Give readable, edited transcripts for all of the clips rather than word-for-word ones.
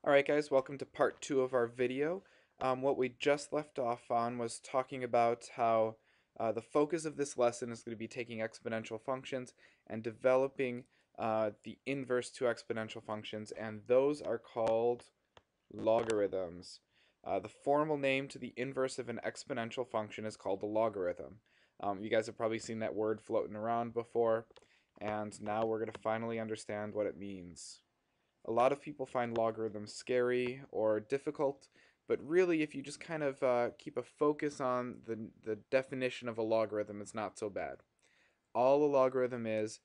Alright guys, welcome to part 2 of our video. What we just left off on was talking about how the focus of this lesson is going to be taking exponential functions and developing the inverse to exponential functions, and those are called logarithms. The formal name to the inverse of an exponential function is called a logarithm. You guys have probably seen that word floating around before, and now we're going to finally understand what it means. A lot of people find logarithms scary or difficult, but really if you just kind of keep a focus on the definition of a logarithm, it's not so bad. All a logarithm is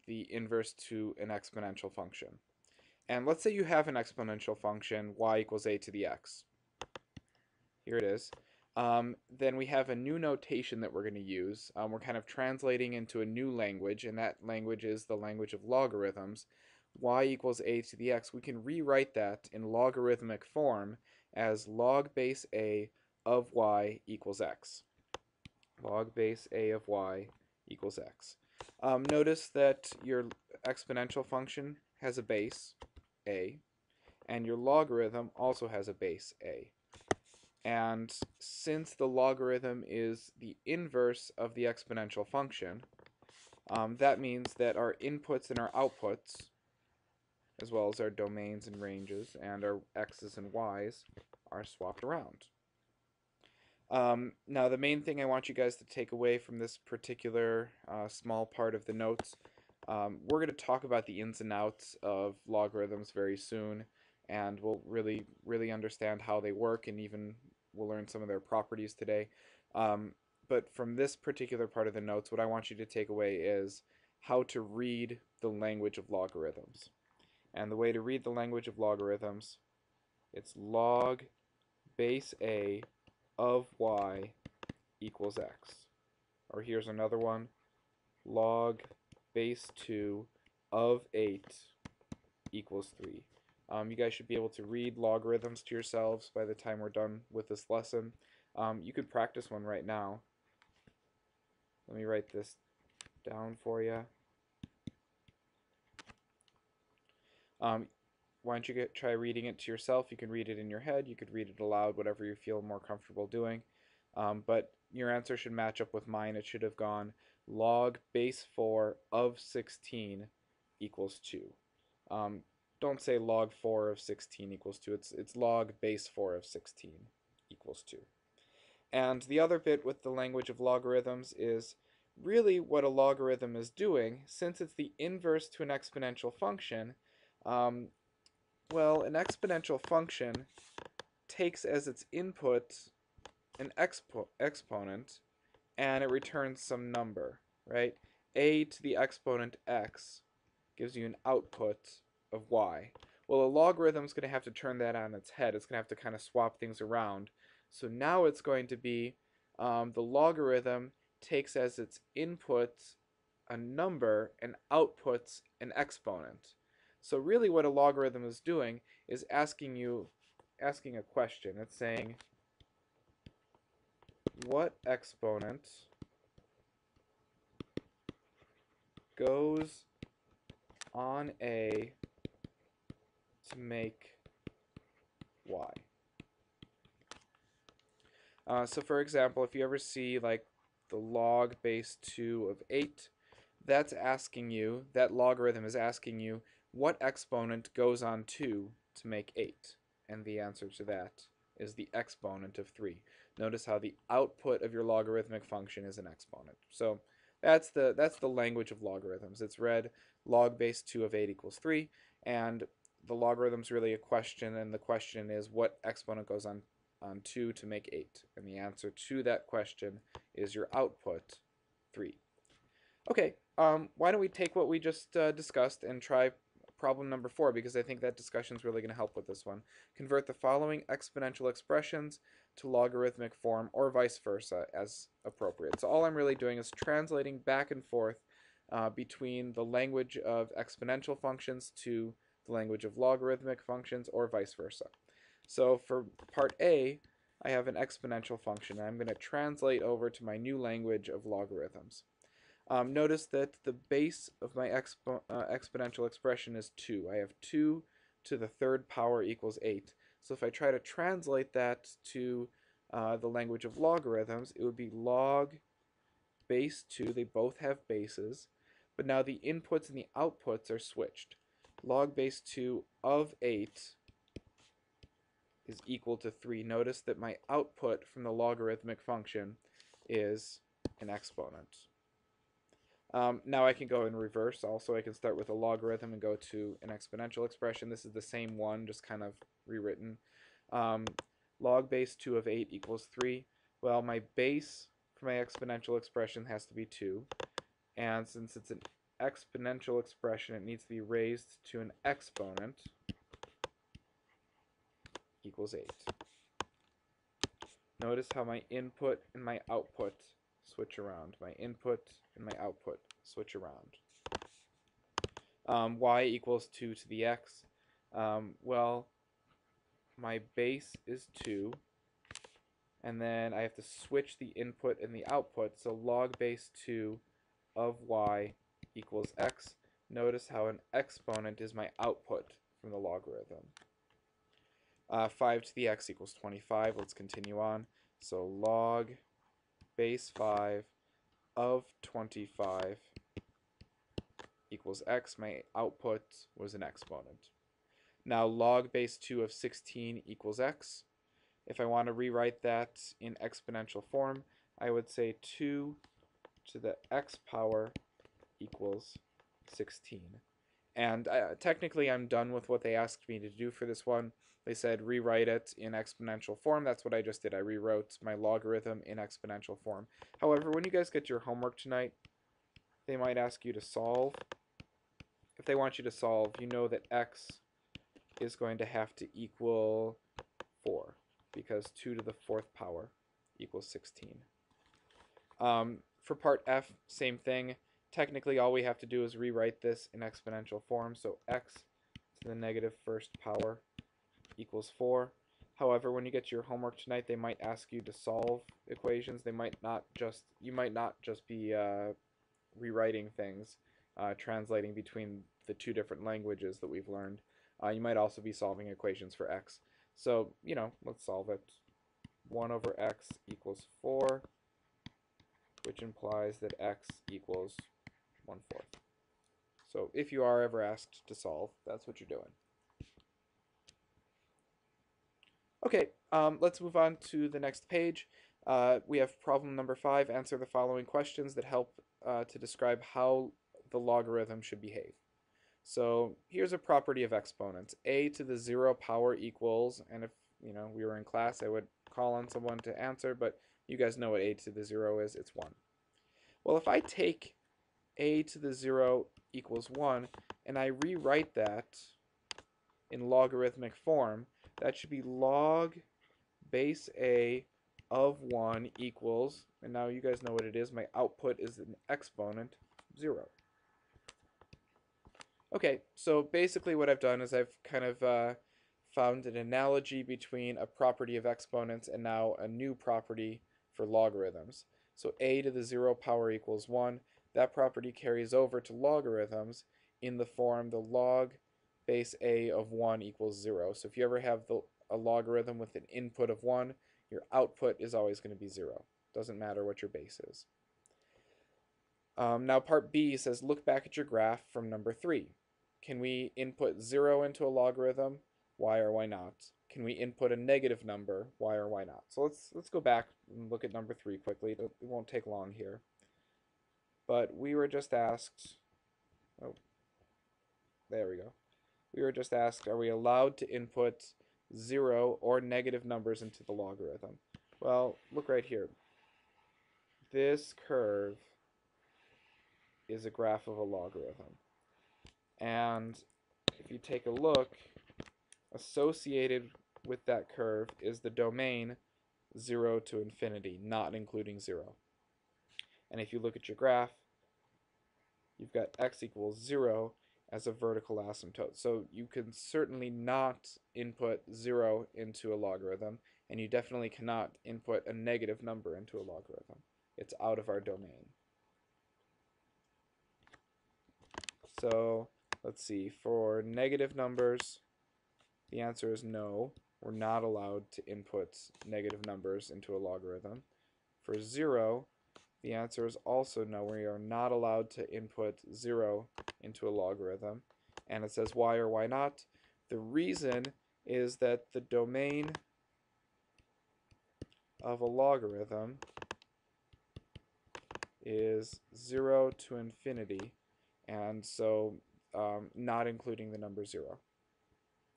the inverse to an exponential function. And let's say you have an exponential function, y equals a to the x. Here it is. Then we have a new notation that we're going to use. We're kind of translating into a new language, and that language is the language of logarithms. Y equals a to the x. We can rewrite that in logarithmic form as log base a of y equals x. Log base a of y equals x. Notice that your exponential function has a base, a, and your logarithm also has a base, a. And since the logarithm is the inverse of the exponential function, that means that our inputs and our outputs, as well as our domains and ranges and our x's and y's, are swapped around. Now the main thing I want you guys to take away from this particular small part of the notes, we're going to talk about the ins and outs of logarithms very soon, and we'll really understand how they work, and even we'll learn some of their properties today. But from this particular part of the notes, what I want you to take away is how to read the language of logarithms. And the way to read the language of logarithms, it's log base a of y equals x. Or here's another one, log base 2 of 8 equals 3. You guys should be able to read logarithms to yourselves by the time we're done with this lesson. You could practice one right now. Let me write this down for you. Why don't you try reading it to yourself? You can read it in your head, you could read it aloud, whatever you feel more comfortable doing. But your answer should match up with mine. It should have gone log base 4 of 16 equals 2. Don't say log 4 of 16 equals 2. It's log base 4 of 16 equals 2. And the other bit with the language of logarithms is really what a logarithm is doing, since it's the inverse to an exponential function. Well, an exponential function takes as its input an exponent, and it returns some number, right? A to the exponent x gives you an output of y. Well, a logarithm is going to have to turn that on its head. It's going to have to kind of swap things around. So now it's going to be the logarithm takes as its input a number and outputs an exponent. So really what a logarithm is doing is asking a question. It's saying, what exponent goes on A to make Y? So for example, if you ever see like the log base 2 of 8, that's asking you, that logarithm is asking you, what exponent goes on 2 to make 8? And the answer to that is the exponent of 3. Notice how the output of your logarithmic function is an exponent. So that's the language of logarithms. It's read log base 2 of 8 equals 3, and the logarithm's really a question, and the question is what exponent goes on 2 to make 8? And the answer to that question is your output, 3. Okay, why don't we take what we just discussed and try problem number 4, because I think that discussion is really going to help with this one. Convert the following exponential expressions to logarithmic form, or vice versa, as appropriate. So all I'm really doing is translating back and forth between the language of exponential functions to the language of logarithmic functions, or vice versa. So for part A, I have an exponential function, and I'm going to translate over to my new language of logarithms. Notice that the base of my exponential expression is 2. I have 2 to the third power equals 8. So if I try to translate that to the language of logarithms, it would be log base 2. They both have bases, but now the inputs and the outputs are switched. Log base 2 of 8 is equal to 3. Notice that my output from the logarithmic function is an exponent. Now I can go in reverse. Also, I can start with a logarithm and go to an exponential expression. This is the same one, just kind of rewritten. Log base 2 of 8 equals 3. Well, my base for my exponential expression has to be 2. And since it's an exponential expression, it needs to be raised to an exponent equals 8. Notice how my input and my output switch around. My input and my output switch around. Y equals 2 to the x. Well, my base is 2, and then I have to switch the input and the output, so log base 2 of y equals x. Notice how an exponent is my output from the logarithm. 5 to the x equals 25. Let's continue on. So log base 5 of 25 equals x. My output was an exponent. Now log base 2 of 16 equals x. If I want to rewrite that in exponential form, I would say 2 to the x power equals 16. And technically I'm done with what they asked me to do for this one. They said rewrite it in exponential form. That's what I just did. I rewrote my logarithm in exponential form. However, when you guys get your homework tonight, they might ask you to solve. If they want you to solve, you know that x is going to have to equal 4, because 2 to the 4th power equals 16. For part F, same thing. Technically, all we have to do is rewrite this in exponential form. So x to the negative 1st power equals 4. However, when you get to your homework tonight, they might ask you to solve equations. You might not just be rewriting things, translating between the two different languages that we've learned. You might also be solving equations for x. So, let's solve it. 1 over x equals 4, which implies that x equals 1/4. So if you are ever asked to solve, that's what you're doing. Okay, let's move on to the next page. We have problem number 5. Answer the following questions that help to describe how the logarithm should behave. So here's a property of exponents. A to the 0 power equals, and if we were in class, I would call on someone to answer, but you guys know what a to the 0 is. It's 1. Well, if I take a to the 0 equals 1 and I rewrite that in logarithmic form, that should be log base a of 1 equals, and now you guys know what it is, my output is an exponent, 0. Okay, so basically what I've done is I've kind of found an analogy between a property of exponents and now a new property for logarithms. So a to the 0 power equals 1. That property carries over to logarithms in the form the log base a of 1 equals 0. So if you ever have a logarithm with an input of 1, your output is always going to be 0. Doesn't matter what your base is. Now part B says look back at your graph from number 3. Can we input 0 into a logarithm? Why or why not? Can we input a negative number? Why or why not? So let's go back and look at number 3 quickly. It won't take long here. But we were just asked, oh, there we go. We were just asked, are we allowed to input 0 or negative numbers into the logarithm? Well, look right here. This curve is a graph of a logarithm. And if you take a look, associated with that curve is the domain 0 to infinity, not including 0. And if you look at your graph, you've got x equals 0 as a vertical asymptote. So you can certainly not input 0 into a logarithm, and you definitely cannot input a negative number into a logarithm. It's out of our domain. So let's see, for negative numbers, the answer is no. We're not allowed to input negative numbers into a logarithm. For 0, the answer is also no. We are not allowed to input 0 into a logarithm. And it says why or why not. The reason is that the domain of a logarithm is 0 to infinity, and so not including the number 0.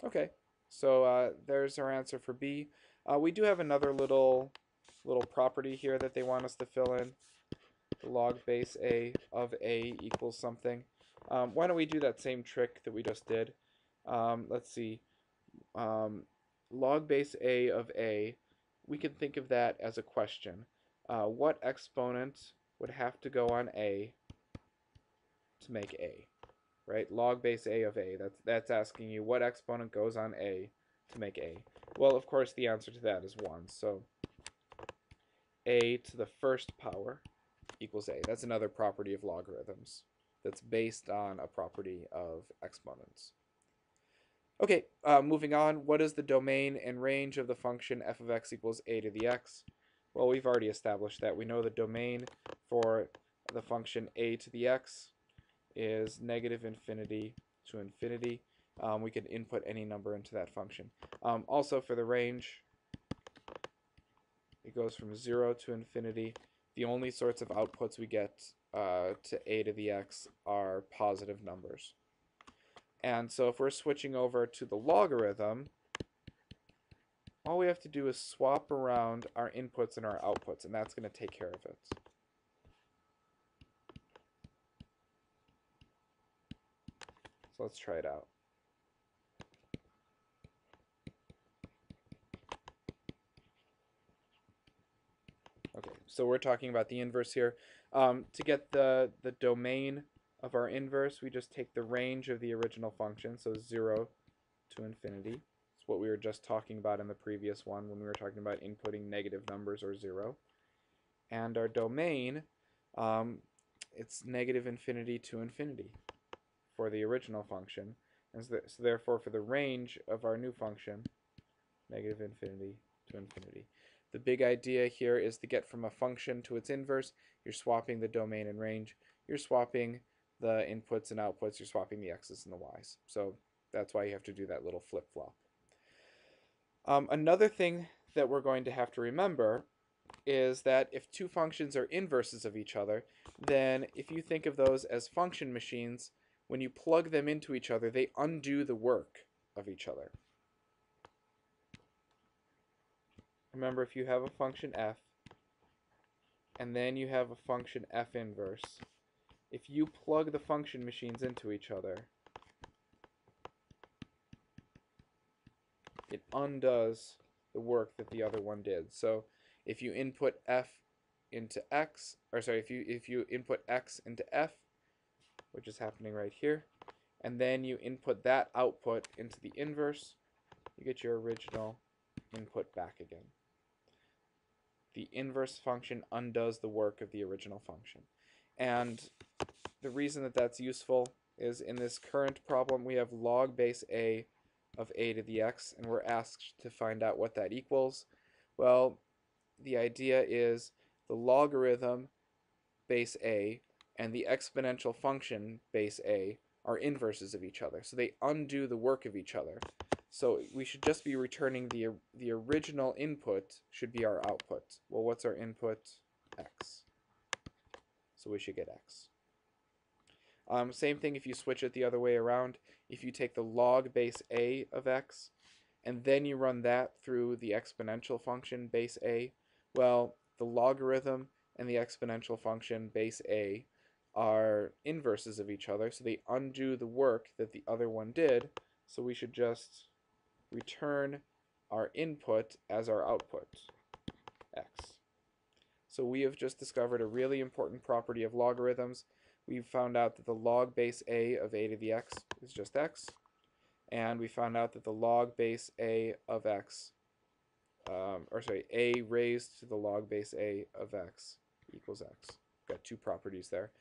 Okay, so there's our answer for B. We do have another little property here that they want us to fill in. The log base A of A equals something. Why don't we do that same trick that we just did? Let's see. Log base A of A, we can think of that as a question. What exponent would have to go on A to make A? Right? Log base A of A. That's asking you what exponent goes on A to make A. Well, of course, the answer to that is 1. So A to the first power equals A. That's another property of logarithms that's based on a property of exponents. Okay, moving on. What is the domain and range of the function f of x equals a to the x? Well, we've already established that. We know the domain for the function a to the x is negative infinity to infinity. We can input any number into that function. Also, for the range, it goes from 0 to infinity. The only sorts of outputs we get to a to the x are positive numbers. And so if we're switching over to the logarithm, all we have to do is swap around our inputs and our outputs, and that's going to take care of it. So let's try it out. Okay, so we're talking about the inverse here. To get the domain of our inverse, we just take the range of the original function, so 0 to infinity. It's what we were just talking about in the previous one when we were talking about inputting negative numbers or 0. And our domain, it's negative infinity to infinity for the original function. And so therefore, for the range of our new function, negative infinity to infinity. The big idea here is to get from a function to its inverse. You're swapping the domain and range. You're swapping the inputs and outputs. You're swapping the x's and the y's. So that's why you have to do that little flip-flop. Another thing that we're going to have to remember is that if two functions are inverses of each other, then if you think of those as function machines, when you plug them into each other, they undo the work of each other. Remember, if you have a function f, and then you have a function f inverse, if you plug the function machines into each other, it undoes the work that the other one did. So if you input f into x, or sorry, if you input x into f, which is happening right here, and then you input that output into the inverse, you get your original input back again. The inverse function undoes the work of the original function. And the reason that that's useful is in this current problem we have log base a of a to the x, and we're asked to find out what that equals. Well, the idea is the logarithm base a and the exponential function base a are inverses of each other, so they undo the work of each other. So we should just be returning the original input should be our output. Well, what's our input? X. So we should get X. Same thing if you switch it the other way around. If you take the log base a of x, and then you run that through the exponential function base a, well, the logarithm and the exponential function base a are inverses of each other, so they undo the work that the other one did, so we should just return our input as our output, x. So we have just discovered a really important property of logarithms. We've found out that the log base a of a to the x is just x, and we found out that the log base a of x, a raised to the log base a of x equals x. Got two properties there.